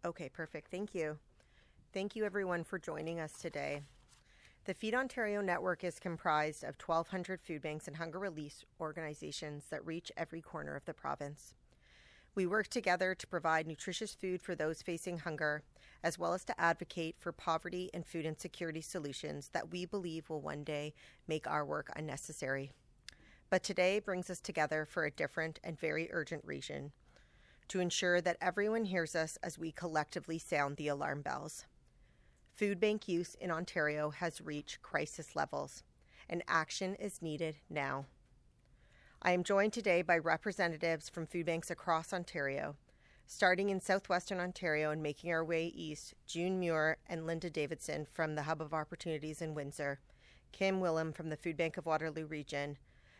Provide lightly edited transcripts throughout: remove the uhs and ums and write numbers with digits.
Okay, perfect. Thank you. Thank you, everyone, for joining us today. The Feed Ontario network is comprised of 1,200 food banks and hunger relief organizations that reach every corner of the province. We work together to provide nutritious food for those facing hunger, as well as to advocate for poverty and food insecurity solutions that we believe will one day make our work unnecessary. But today brings us together for a different and very urgent reason, to ensure that everyone hears us as we collectively sound the alarm bells. Food bank use in Ontario has reached crisis levels, and action is needed now. I am joined today by representatives from food banks across Ontario. Starting in southwestern Ontario and making our way east, June Muir and Linda Davidson from the Hub of Opportunities in Windsor, Kim Willem from the Food Bank of Waterloo Region,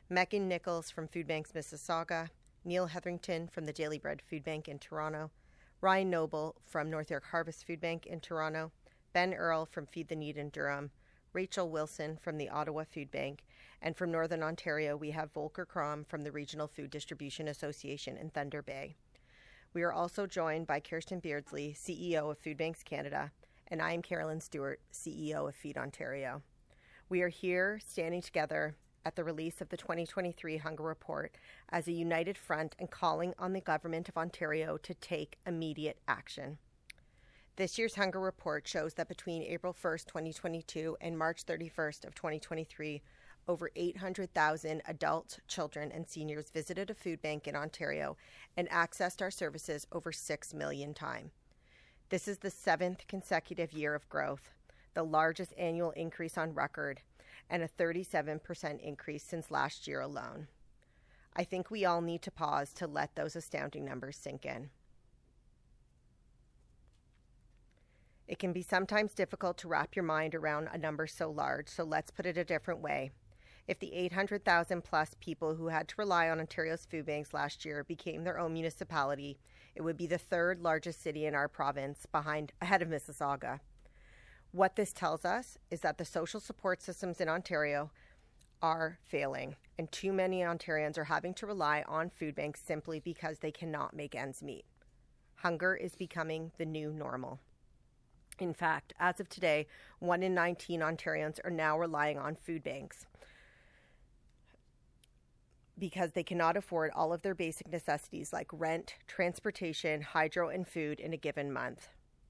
Megan Nichols from Food Banks Mississauga, Neil Hetherington from the Daily Bread Food Bank in Toronto, Ryan Noble from North York Harvest Food Bank in Toronto, Ben Earl from Feed the Need in Durham, Rachel Wilson from the Ottawa Food Bank, and from Northern Ontario we have Volker Krom from the Regional Food Distribution Association in Thunder Bay. We are also joined by Kirsten Beardsley, CEO of Food Banks Canada, and I am Carolyn Stewart, CEO of Feed Ontario. We are here standing together at the release of the 2023 Hunger Report as a united front and calling on the Government of Ontario to take immediate action. This year's Hunger Report shows that between April 1st, 2022 and March 31st of 2023, over 800,000 adults, children, and seniors visited a food bank in Ontario and accessed our services over 6 million times. This is the 7th consecutive year of growth, the largest annual increase on record, and a 37% increase since last year alone. I think we all need to pause to let those astounding numbers sink in. It can be sometimes difficult to wrap your mind around a number so large, so let's put it a different way. If the 800,000 plus people who had to rely on Ontario's food banks last year became their own municipality, it would be the third largest city in our province, ahead of Mississauga. What this tells us is that the social support systems in Ontario are failing, and too many Ontarians are having to rely on food banks simply because they cannot make ends meet. Hunger is becoming the new normal. In fact, as of today, 1 in 19 Ontarians are now relying on food banks because they cannot afford all of their basic necessities like rent, transportation, hydro, and food in a given month.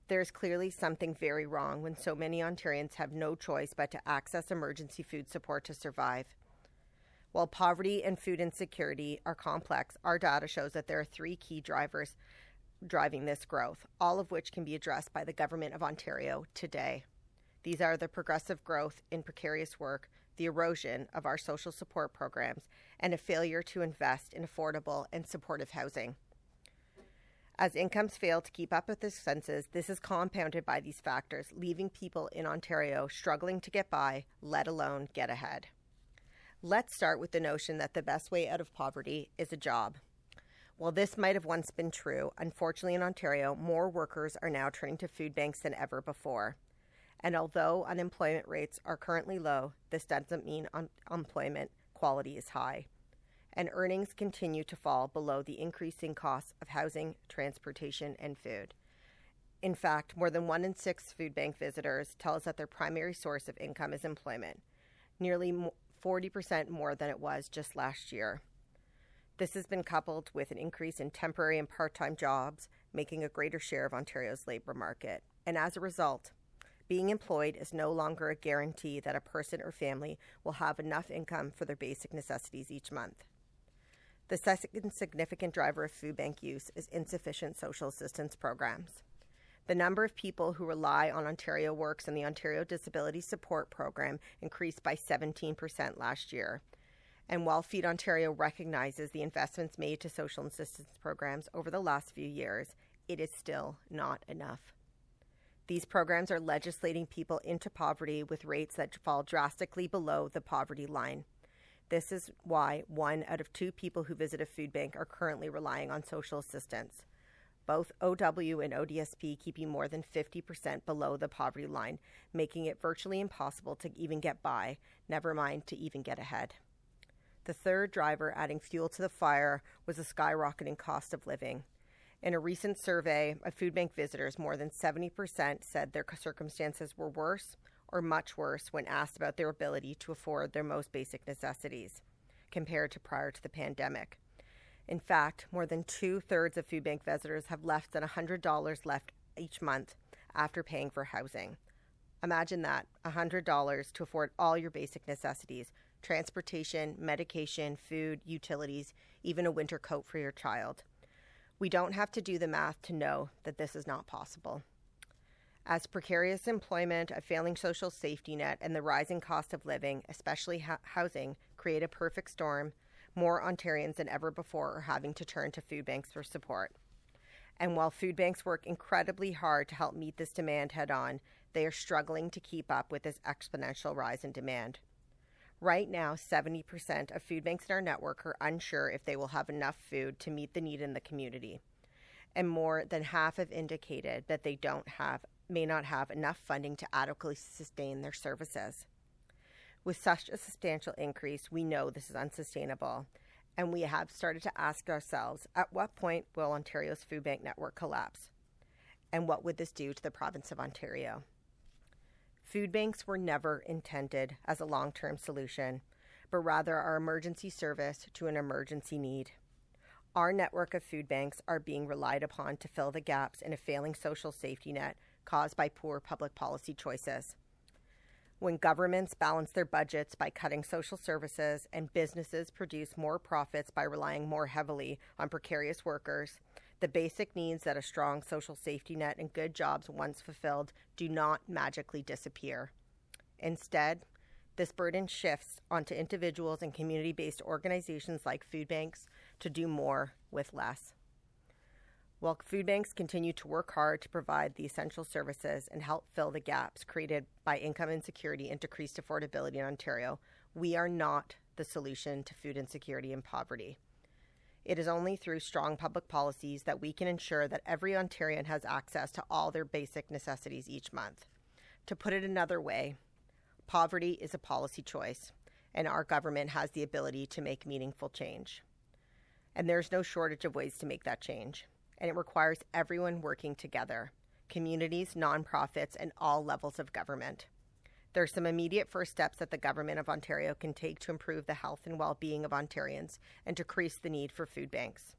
There is clearly something very wrong when so many Ontarians have no choice but to access emergency food support to survive. While poverty and food insecurity are complex, our data shows that there are 3 key drivers driving this growth, all of which can be addressed by the Government of Ontario today. These are the progressive growth in precarious work, the erosion of our social support programs, and a failure to invest in affordable and supportive housing. As incomes fail to keep up with the census, this is compounded by these factors, leaving people in Ontario struggling to get by, let alone get ahead. Let's start with the notion that the best way out of poverty is a job. While this might have once been true, unfortunately in Ontario, more workers are now turning to food banks than ever before. And although unemployment rates are currently low, this doesn't mean employment quality is high. And earnings continue to fall below the increasing costs of housing, transportation, and food. In fact, more than 1 in 6 food bank visitors tell us that their primary source of income is employment, nearly 40% more than it was just last year. This has been coupled with an increase in temporary and part-time jobs, making a greater share of Ontario's labour market. And as a result, being employed is no longer a guarantee that a person or family will have enough income for their basic necessities each month. The second significant driver of food bank use is insufficient social assistance programs. The number of people who rely on Ontario Works and the Ontario Disability Support Program increased by 17% last year. And while Feed Ontario recognizes the investments made to social assistance programs over the last few years, it is still not enough. These programs are legislating people into poverty with rates that fall drastically below the poverty line. This is why 1 out of 2 people who visit a food bank are currently relying on social assistance. Both OW and ODSP keeping more than 50% below the poverty line, making it virtually impossible to even get by, never mind to even get ahead. The third driver adding fuel to the fire was the skyrocketing cost of living. In a recent survey of food bank visitors, more than 70% said their circumstances were worse or much worse when asked about their ability to afford their most basic necessities compared to prior to the pandemic. In fact, more than 2/3 of food bank visitors have less than $100 left each month after paying for housing. Imagine that, $100 to afford all your basic necessities: transportation, medication, food, utilities, even a winter coat for your child. We don't have to do the math to know that this is not possible. As precarious employment, a failing social safety net, and the rising cost of living, especially housing, create a perfect storm, more Ontarians than ever before are having to turn to food banks for support. And while food banks work incredibly hard to help meet this demand head on, they are struggling to keep up with this exponential rise in demand. Right now, 70% of food banks in our network are unsure if they will have enough food to meet the need in the community. And more than half have indicated that they may not have enough funding to adequately sustain their services. With such a substantial increase, we know this is unsustainable, and we have started to ask ourselves, at what point will Ontario's food bank network collapse? And what would this do to the province of Ontario? Food banks were never intended as a long-term solution, but rather our emergency service to an emergency need. Our network of food banks are being relied upon to fill the gaps in a failing social safety net caused by poor public policy choices. When governments balance their budgets by cutting social services and businesses produce more profits by relying more heavily on precarious workers, the basic needs that a strong social safety net and good jobs once fulfilled do not magically disappear. Instead, this burden shifts onto individuals and community-based organizations like food banks to do more with less. While food banks continue to work hard to provide the essential services and help fill the gaps created by income insecurity and decreased affordability in Ontario, we are not the solution to food insecurity and poverty. It is only through strong public policies that we can ensure that every Ontarian has access to all their basic necessities each month. To put it another way, poverty is a policy choice, and our government has the ability to make meaningful change. And there's no shortage of ways to make that change. And it requires everyone working together: communities, nonprofits, and all levels of government. There are some immediate first steps that the Government of Ontario can take to improve the health and well-being of Ontarians and decrease the need for food banks.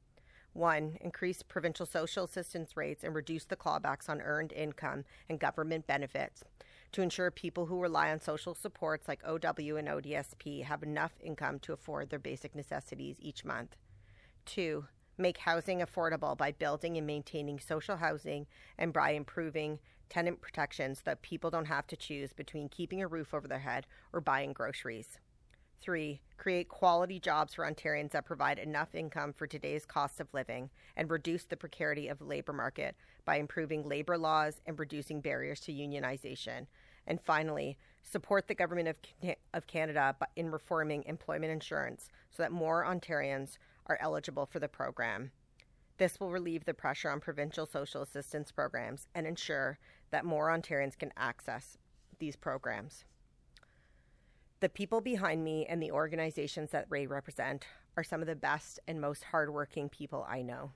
1, increase provincial social assistance rates and reduce the clawbacks on earned income and government benefits to ensure people who rely on social supports like OW and ODSP have enough income to afford their basic necessities each month. 2, make housing affordable by building and maintaining social housing and by improving tenant protections so that people don't have to choose between keeping a roof over their head or buying groceries. 3, create quality jobs for Ontarians that provide enough income for today's cost of living and reduce the precarity of the labor market by improving labor laws and reducing barriers to unionization. And finally, support the Government of Canada in reforming employment insurance so that more Ontarians are eligible for the program. This will relieve the pressure on provincial social assistance programs and ensure that more Ontarians can access these programs. The people behind me and the organizations that they represent are some of the best and most hardworking people I know.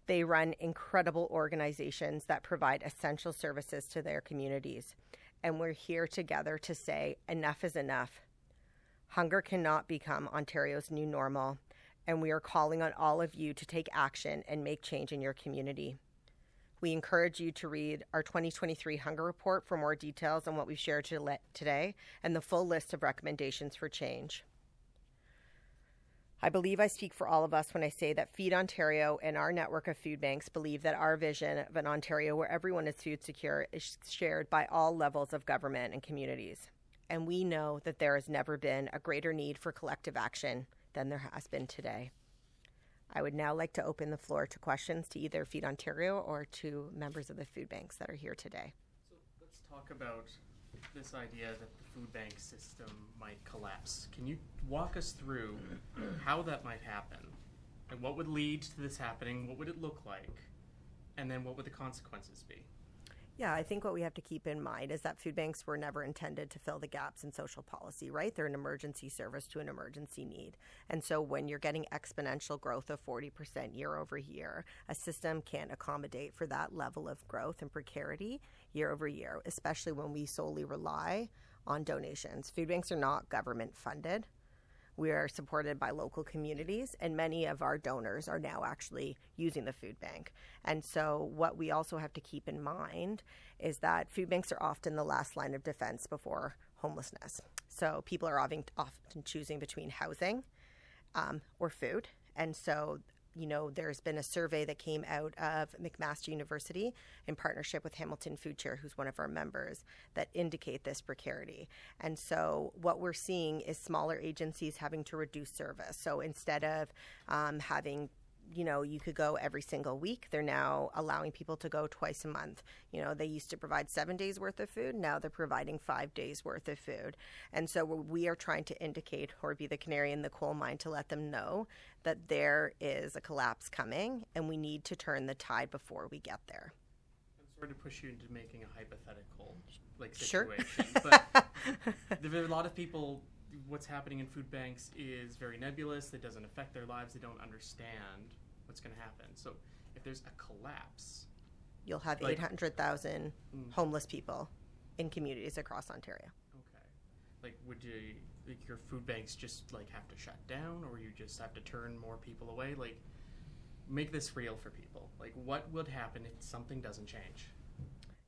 They run incredible organizations that provide essential services to their communities, and we're here together to say enough is enough. Hunger cannot become Ontario's new normal, and we are calling on all of you to take action and make change in your community. We encourage you to read our 2023 Hunger Report for more details on what we've shared today and the full list of recommendations for change. I believe I speak for all of us when I say that Feed Ontario and our network of food banks believe that our vision of an Ontario where everyone is food secure is shared by all levels of government and communities. And we know that there has never been a greater need for collective action than there has been today. I would now like to open the floor to questions to either Feed Ontario or to members of the food banks that are here today. So let's talk about this idea that the food bank system might collapse. Can you walk us through how that might happen? And what would lead to this happening? What would it look like? And then what would the consequences be? Yeah, I think what we have to keep in mind is that food banks were never intended to fill the gaps in social policy, right? They're an emergency service to an emergency need. And so when you're getting exponential growth of 40% year over year, a system can't accommodate for that level of growth and precarity year over year, especially when we solely rely on donations. Food banks are not government funded. We are supported by local communities, and many of our donors are now actually using the food bank. And so what we also have to keep in mind is that food banks are often the last line of defense before homelessness. So people are often choosing between housing or food. And so, there's been a survey that came out of McMaster University in partnership with Hamilton Food Share, who's one of our members, that indicate this precarity. And so what we're seeing is smaller agencies having to reduce service. So instead of having you could go every single week, they're now allowing people to go twice a month. They used to provide 7 days worth of food. Now they're providing 5 days worth of food. And so we are trying to indicate or be the canary in the coal mine to let them know that there is a collapse coming and we need to turn the tide before we get there. I'm sorry to push you into making a hypothetical Sure. situation, but there are a lot of people. What's happening in food banks is very nebulous. It doesn't affect their lives. They don't understand what's going to happen. So if there's a collapse, you'll have 800,000 homeless people in communities across Ontario. Okay. Would your food banks just have to shut down, or you just have to turn more people away? Make this real for people. What would happen if something doesn't change?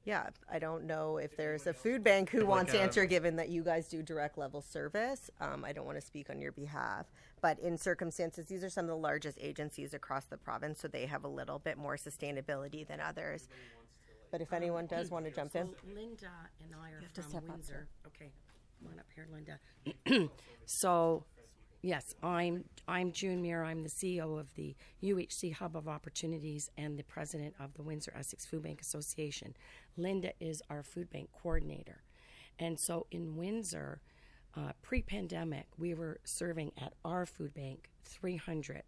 Yeah, I don't know if there's a food bank who wants to answer, given that you guys do direct level service. I don't want to speak on your behalf. But in circumstances, these are some of the largest agencies across the province, so they have a little bit more sustainability than others. But if anyone does want to jump in. Linda and I are from Windsor. Okay, come on up here, Linda. So, yes, I'm June Muir. I'm the CEO of the UHC Hub of Opportunities and the president of the Windsor Essex Food Bank Association. Linda is our food bank coordinator. And so in Windsor, pre-pandemic, we were serving at our food bank 300,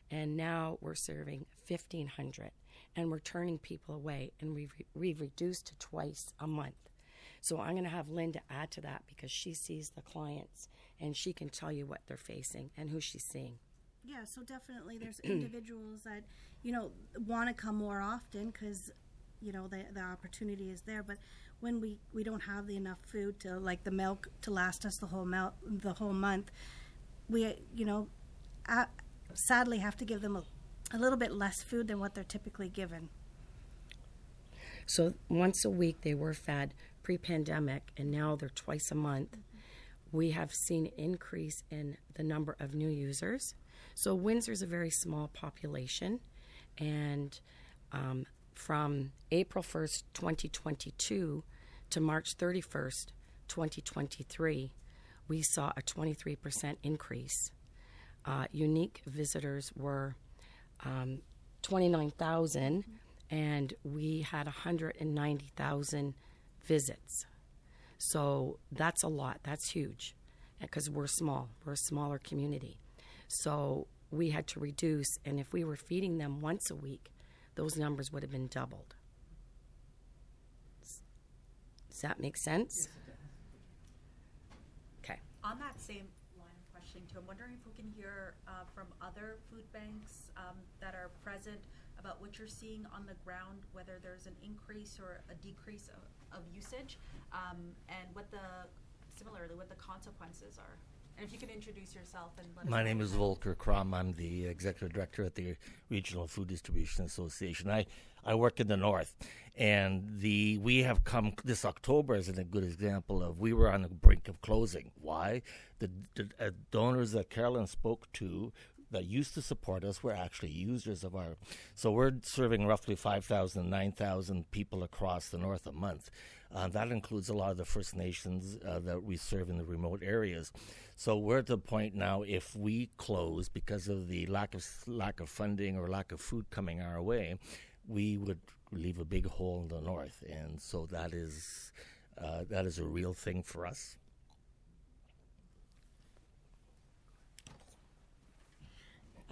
and now we're serving 1,500, and we're turning people away, and we've reduced to twice a month. So I'm going to have Linda add to that because she sees the clients, and she can tell you what they're facing and who she's seeing. Yeah, so definitely there's individuals that, want to come more often because, the opportunity is there. But when we don't have enough food to, the milk to last us the whole month, we, sadly have to give them a little bit less food than what they're typically given. So once a week they were fed pre-pandemic, and now they're twice a month. Mm-hmm. We have seen an increase in the number of new users. So Windsor's a very small population, and from April 1st, 2022 to March 31st, 2023, we saw a 23% increase. Unique visitors were 29,000, and we had 190,000 visits. So that's a lot. That's huge because we're small. We're a smaller community. So we had to reduce, and if we were feeding them once a week, those numbers would have been doubled. Does that make sense? Okay. On that same line of questioning too, I'm wondering if we can hear from other food banks that are present about what you're seeing on the ground, whether there's an increase or a decrease of usage, and what the consequences are. And if you can introduce yourself and let us know. My name is Volker Krom. I'm the executive director at the Regional Food Distribution Association. I work in the north, and we have come this October as a good example of we were on the brink of closing. Why? The donors that Carolyn spoke to that used to support us were actually users of our. So we're serving roughly 5,000, 9,000 people across the north a month. That includes a lot of the First Nations that we serve in the remote areas. So we're at the point now, if we close because of the lack of funding or lack of food coming our way, we would leave a big hole in the north, and so that is a real thing for us.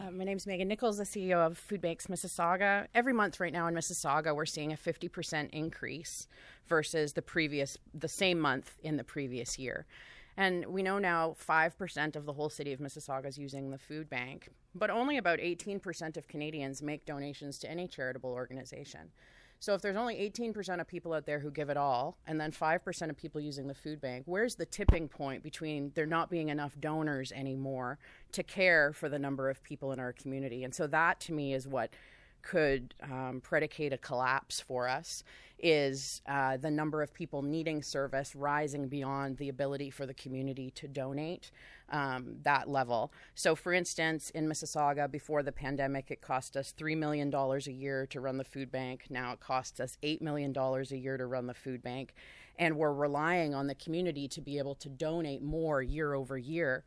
My name's Megan Nichols, the CEO of Food Banks Mississauga. Every month right now in Mississauga, we're seeing a 50% increase versus the same month in the previous year. And we know now 5% of the whole city of Mississauga is using the food bank, but only about 18% of Canadians make donations to any charitable organization. So if there's only 18% of people out there who give it all, and then 5% of people using the food bank, where's the tipping point between there not being enough donors anymore to care for the number of people in our community? And so that, to me, is what could predicate a collapse for us, is the number of people needing service rising beyond the ability for the community to donate that level. So, for instance, in Mississauga, before the pandemic, it cost us $3 million a year to run the food bank. Now it costs us $8 million a year to run the food bank. And we're relying on the community to be able to donate more year over year.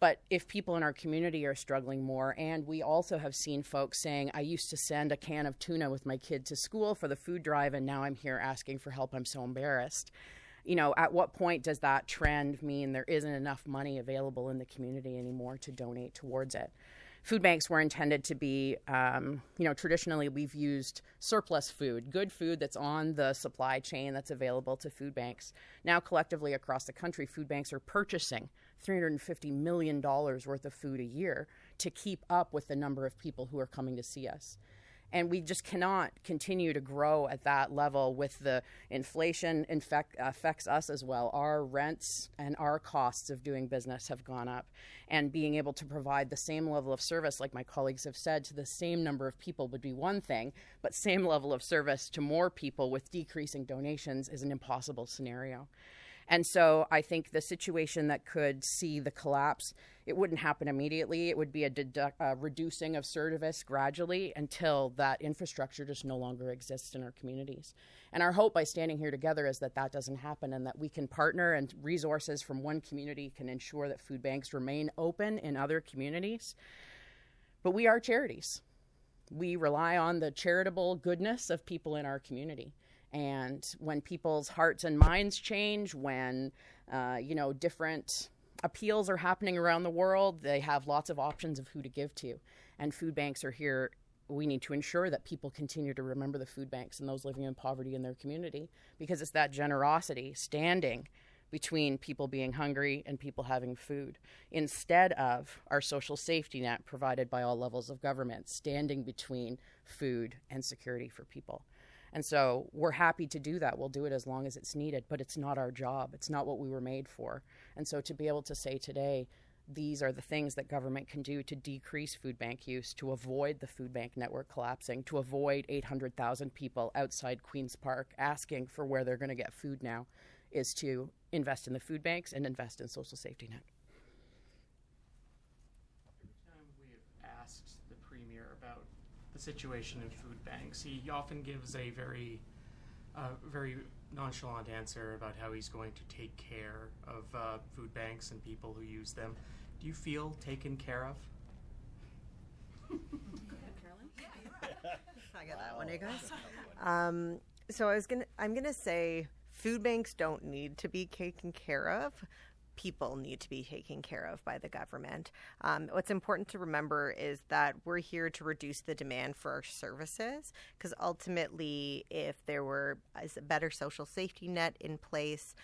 But if people in our community are struggling more, and we also have seen folks saying, I used to send a can of tuna with my kid to school for the food drive, and now I'm here asking for help, I'm so embarrassed. You know, at what point does that trend mean there isn't enough money available in the community anymore to donate towards it? Food banks were intended to be, traditionally we've used surplus food, good food that's on the supply chain that's available to food banks. Now, collectively across the country, food banks are purchasing $350 million worth of food a year to keep up with the number of people who are coming to see us. And we just cannot continue to grow at that level with the inflation affects us as well. Our rents and our costs of doing business have gone up. And being able to provide the same level of service, like my colleagues have said, to the same number of people would be one thing, but same level of service to more people with decreasing donations is an impossible scenario. And so I think the situation that could see the collapse, it wouldn't happen immediately. It would be a reducing of service gradually until that infrastructure just no longer exists in our communities. And our hope by standing here together is that that doesn't happen, and that we can partner and resources from one community can ensure that food banks remain open in other communities. But we are charities. We rely on the charitable goodness of people in our community. And when people's hearts and minds change, when, different appeals are happening around the world, they have lots of options of who to give to. And food banks are here. We need to ensure that people continue to remember the food banks and those living in poverty in their community, because it's that generosity standing between people being hungry and people having food, instead of our social safety net provided by all levels of government, standing between food and security for people. And so we're happy to do that. We'll do it as long as it's needed, but it's not our job. It's not what we were made for. And so to be able to say today, these are the things that government can do to decrease food bank use, to avoid the food bank network collapsing, to avoid 800,000 people outside Queen's Park asking for where they're going to get food now, is to invest in the food banks and invest in social safety net. Every time we have asked the Premier about the situation in food banks, he often gives a very nonchalant answer about how he's going to take care of food banks and people who use them. Do you feel taken care of? I got that one, you guys. So I'm gonna say food banks don't need to be taken care of. People need to be taken care of by the government. What's important to remember is that we're here to reduce the demand for our services, because ultimately, if there were a better social safety net in place,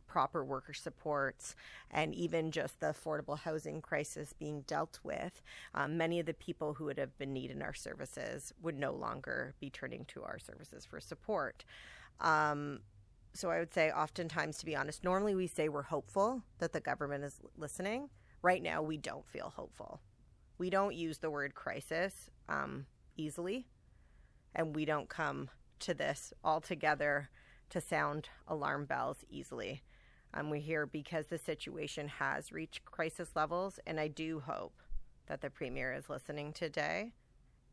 proper worker supports, and even just the affordable housing crisis being dealt with, many of the people who would have been needing our services would no longer be turning to our services for support. So I would say oftentimes, to be honest, normally we say we're hopeful that the government is listening. Right now, we don't feel hopeful. We don't use the word crisis easily, and we don't come to this all together to sound alarm bells easily. We're here because the situation has reached crisis levels, and I do hope that the Premier is listening today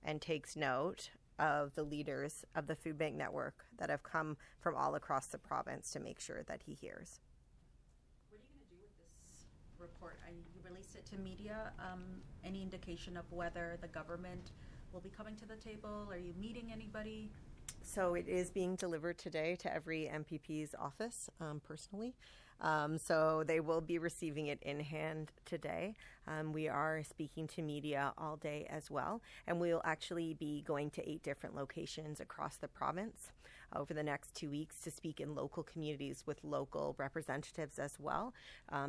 and takes note of the leaders of the food bank network that have come from all across the province to make sure that he hears. What are you going to do with this report? You released it to media. Any indication of whether the government will be coming to the table? Are you meeting anybody? So it is being delivered today to every MPP's office personally. So they will be receiving it in hand today. We are speaking to media all day as well, and we'll actually be going to 8 different locations across the province over the next 2 weeks to speak in local communities with local representatives as well,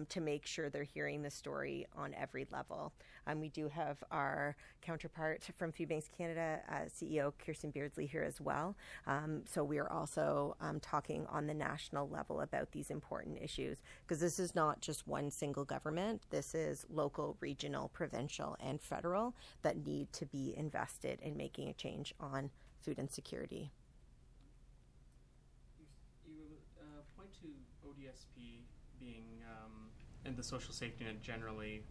to make sure they're hearing the story on every level. We do have our counterpart from Food Banks Canada, CEO Kirsten Beardsley, here as well. So we are also talking on the national level about these important issues, because this is not just one single government. This is local, regional, provincial, and federal that need to be invested in making a change on food insecurity. You point to ODSP being, and the social safety net generally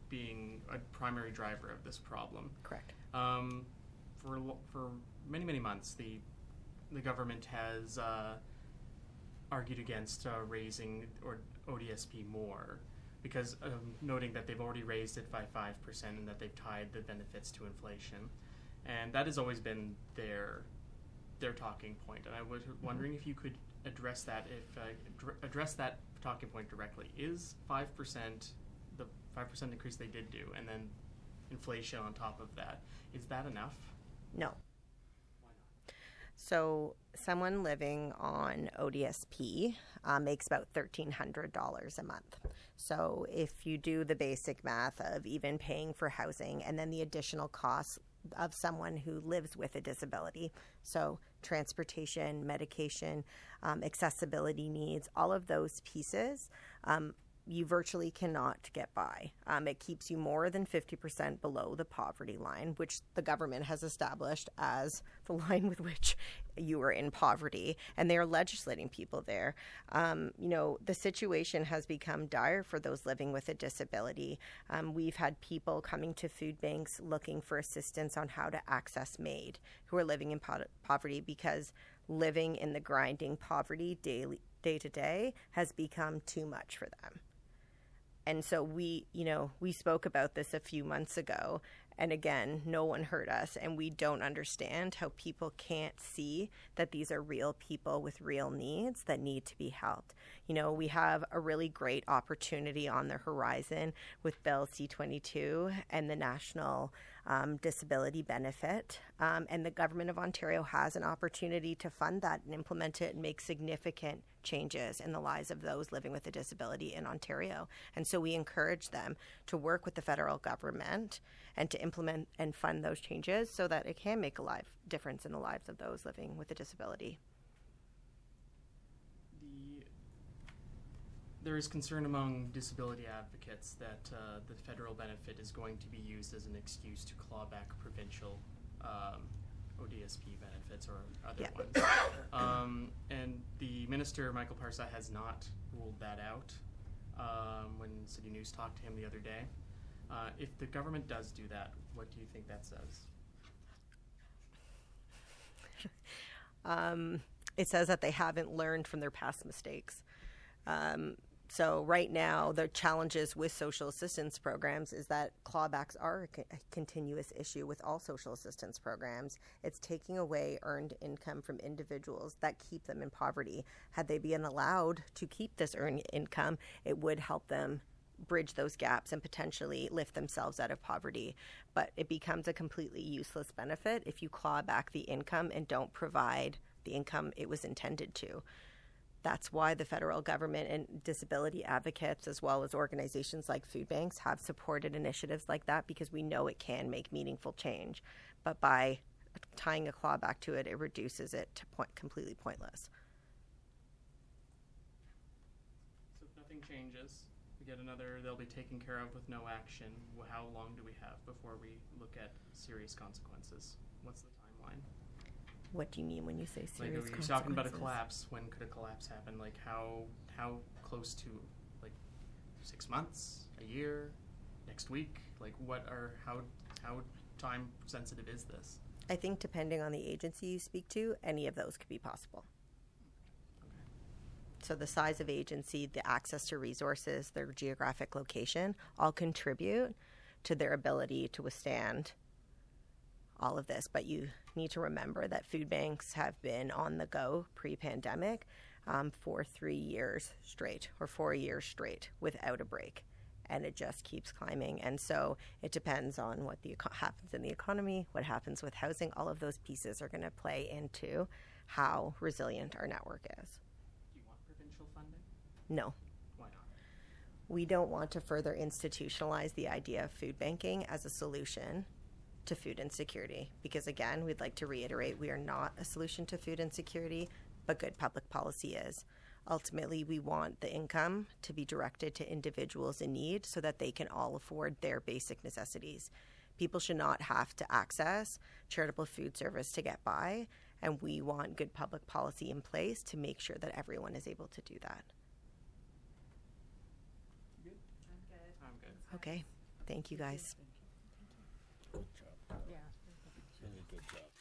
being a primary driver of this problem. Correct. For many months, the government has argued against raising or ODSP more, because noting that they've already raised it by 5% and that they've tied the benefits to inflation, and that has always been their talking point. And I was wondering if you could address that, address that talking point directly. Is 5% the 5% increase they did do, and then inflation on top of that, is that enough? No. Why not? So someone living on ODSP makes about $1,300 a month. So if you do the basic math of even paying for housing and then the additional costs of someone who lives with a disability, so transportation, medication, accessibility needs, all of those pieces, you virtually cannot get by. It keeps you more than 50% below the poverty line, which the government has established as the line with which you are in poverty, and they are legislating people there. The situation has become dire for those living with a disability. We've had people coming to food banks looking for assistance on how to access MAID, who are living in poverty, because living in the grinding poverty day to day has become too much for them. And so we spoke about this a few months ago, and again, no one heard us, and we don't understand how people can't see that these are real people with real needs that need to be helped. We have a really great opportunity on the horizon with Bill C-22 and the National Disability Benefit, and the Government of Ontario has an opportunity to fund that and implement it and make significant changes in the lives of those living with a disability in Ontario. And so we encourage them to work with the federal government and to implement and fund those changes so that it can make a difference in the lives of those living with a disability. There is concern among disability advocates that the federal benefit is going to be used as an excuse to claw back provincial ODSP benefits or other ones. And the minister, Michael Parsa, has not ruled that out when City News talked to him the other day. If the government does do that, what do you think that says? It says that they haven't learned from their past mistakes. So right now, the challenges with social assistance programs is that clawbacks are a continuous issue with all social assistance programs. It's taking away earned income from individuals that keep them in poverty. Had they been allowed to keep this earned income, it would help them bridge those gaps and potentially lift themselves out of poverty. But it becomes a completely useless benefit if you claw back the income and don't provide the income it was intended to. That's why the federal government and disability advocates, as well as organizations like food banks, have supported initiatives like that, because we know it can make meaningful change. But by tying a claw back to it, it reduces it to completely pointless. So if nothing changes, we get another, they'll be taken care of with no action. How long do we have before we look at serious consequences? What's the timeline? What do you mean when you say serious consequences? Like, you're talking about a collapse. When could a collapse happen? Like, how close to, like, 6 months, a year, next week? Like, how time sensitive is this? I think depending on the agency you speak to, any of those could be possible. Okay. So the size of agency, the access to resources, their geographic location, all contribute to their ability to withstand all of this. But you need to remember that food banks have been on the go pre-pandemic. for 3 years straight or 4 years straight without a break. And it just keeps climbing. And so it depends on what happens in the economy, what happens with housing. All of those pieces are going to play into how resilient our network is. Do you want provincial funding? No. Why not? We don't want to further institutionalize the idea of food banking as a solution to food insecurity. Because again, we'd like to reiterate, we are not a solution to food insecurity, but good public policy is. Ultimately, we want the income to be directed to individuals in need so that they can all afford their basic necessities. People should not have to access charitable food service to get by, and we want good public policy in place to make sure that everyone is able to do that. Good? I'm good. Okay. Thank you, guys. Good job. Yeah. Really good job.